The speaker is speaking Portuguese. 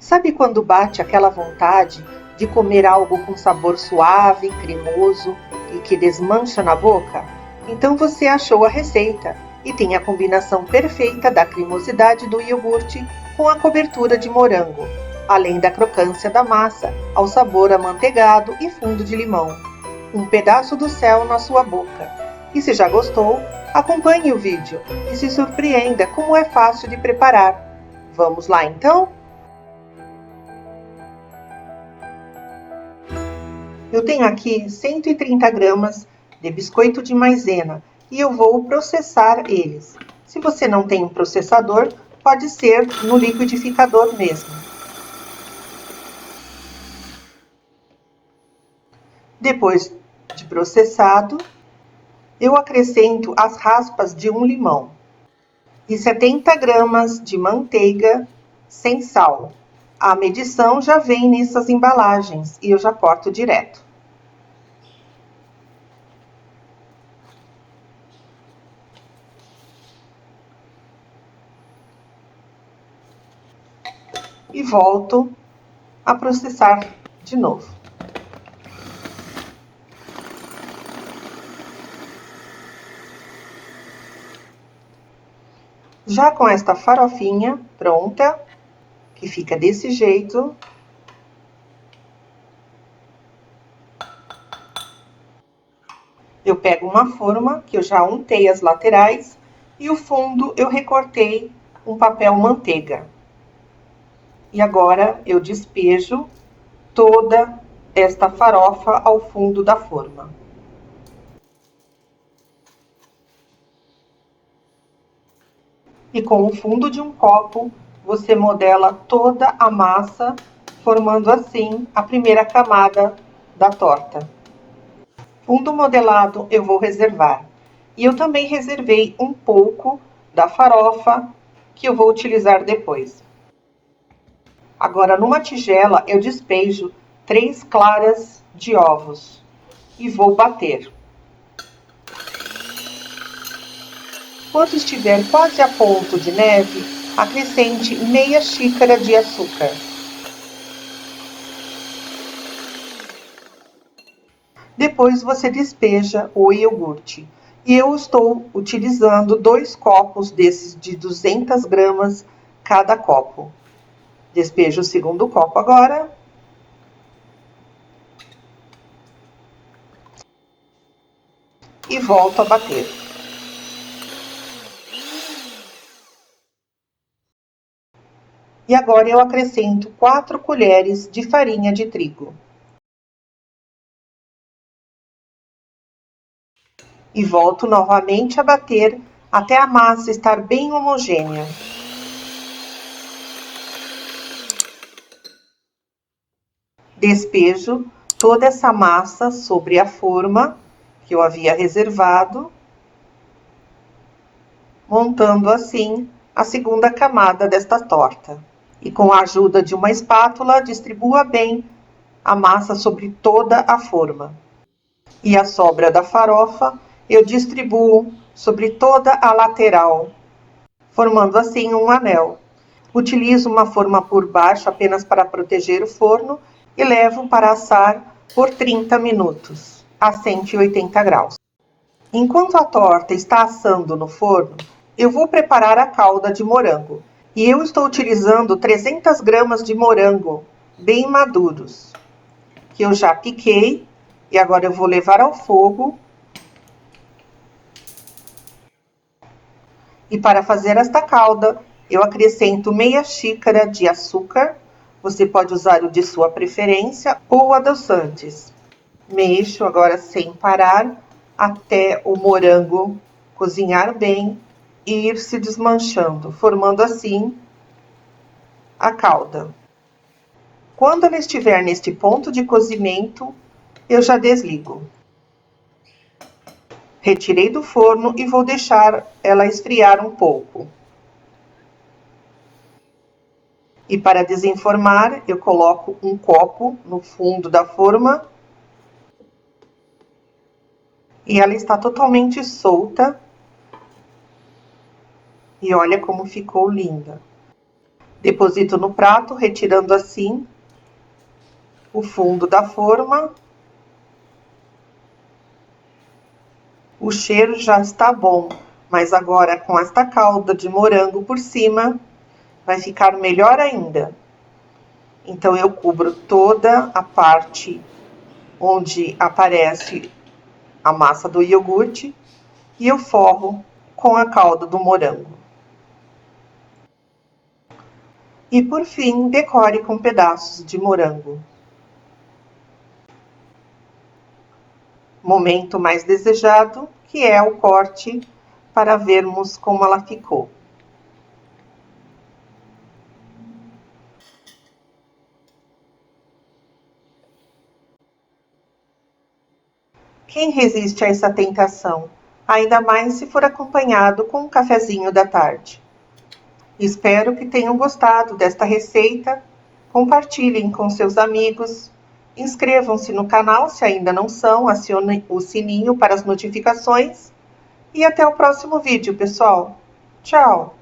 Sabe quando bate aquela vontade de comer algo com sabor suave, cremoso e que desmancha na boca? Então você achou a receita e tem a combinação perfeita da cremosidade do iogurte com a cobertura de morango, além da crocância da massa, ao sabor amanteigado e fundo de limão. Um pedaço do céu na sua boca. E se já gostou, acompanhe o vídeo e se surpreenda como é fácil de preparar. Vamos lá então? Eu tenho aqui 130 gramas de biscoito de maisena e eu vou processar eles. Se você não tem um processador, pode ser no liquidificador mesmo. Depois de processado, eu acrescento as raspas de um limão e 70 gramas de manteiga sem sal. A medição já vem nessas embalagens e eu já corto direto. E volto a processar de novo. Já com esta farofinha pronta, que fica desse jeito, eu pego uma forma que eu já untei as laterais e o fundo eu recortei um papel manteiga. E agora eu despejo toda esta farofa ao fundo da forma. E com o fundo de um copo, você modela toda a massa, formando assim a primeira camada da torta. Fundo modelado eu vou reservar. E eu também reservei um pouco da farofa que eu vou utilizar depois. Agora, numa tigela, eu despejo 3 claras de ovos e vou bater. Quando estiver quase a ponto de neve, acrescente meia xícara de açúcar. Depois você despeja o iogurte. E eu estou utilizando 2 copos desses de 200 gramas cada copo. Despejo o segundo copo agora. E volto a bater. E agora eu acrescento 4 colheres de farinha de trigo. E volto novamente a bater até a massa estar bem homogênea. Despejo toda essa massa sobre a forma que eu havia reservado, montando assim a segunda camada desta torta. E com a ajuda de uma espátula, distribua bem a massa sobre toda a forma. E a sobra da farofa eu distribuo sobre toda a lateral, formando assim um anel. Utilizo uma forma por baixo apenas para proteger o forno e levo para assar por 30 minutos, a 180 graus. Enquanto a torta está assando no forno, eu vou preparar a calda de morango. E eu estou utilizando 300 gramas de morango bem maduros, que eu já piquei, e agora eu vou levar ao fogo. E para fazer esta calda, eu acrescento meia xícara de açúcar. Você pode usar o de sua preferência ou adoçantes. Mexo agora sem parar até o morango cozinhar bem e ir se desmanchando, formando assim a calda. Quando ela estiver neste ponto de cozimento, eu já desligo. Retirei do forno e vou deixar ela esfriar um pouco. E para desenformar, eu coloco um copo no fundo da forma. E ela está totalmente solta. E olha como ficou linda. Deposito no prato, retirando assim o fundo da forma. O cheiro já está bom, mas agora com esta calda de morango por cima, vai ficar melhor ainda. Então eu cubro toda a parte onde aparece a massa do iogurte e eu forro com a calda do morango. E por fim, decore com pedaços de morango. Momento mais desejado, que é o corte, para vermos como ela ficou. Quem resiste a essa tentação? Ainda mais se for acompanhado com um cafezinho da tarde. Espero que tenham gostado desta receita. Compartilhem com seus amigos. Inscrevam-se no canal se ainda não são, acionem o sininho para as notificações. E até o próximo vídeo, pessoal. Tchau!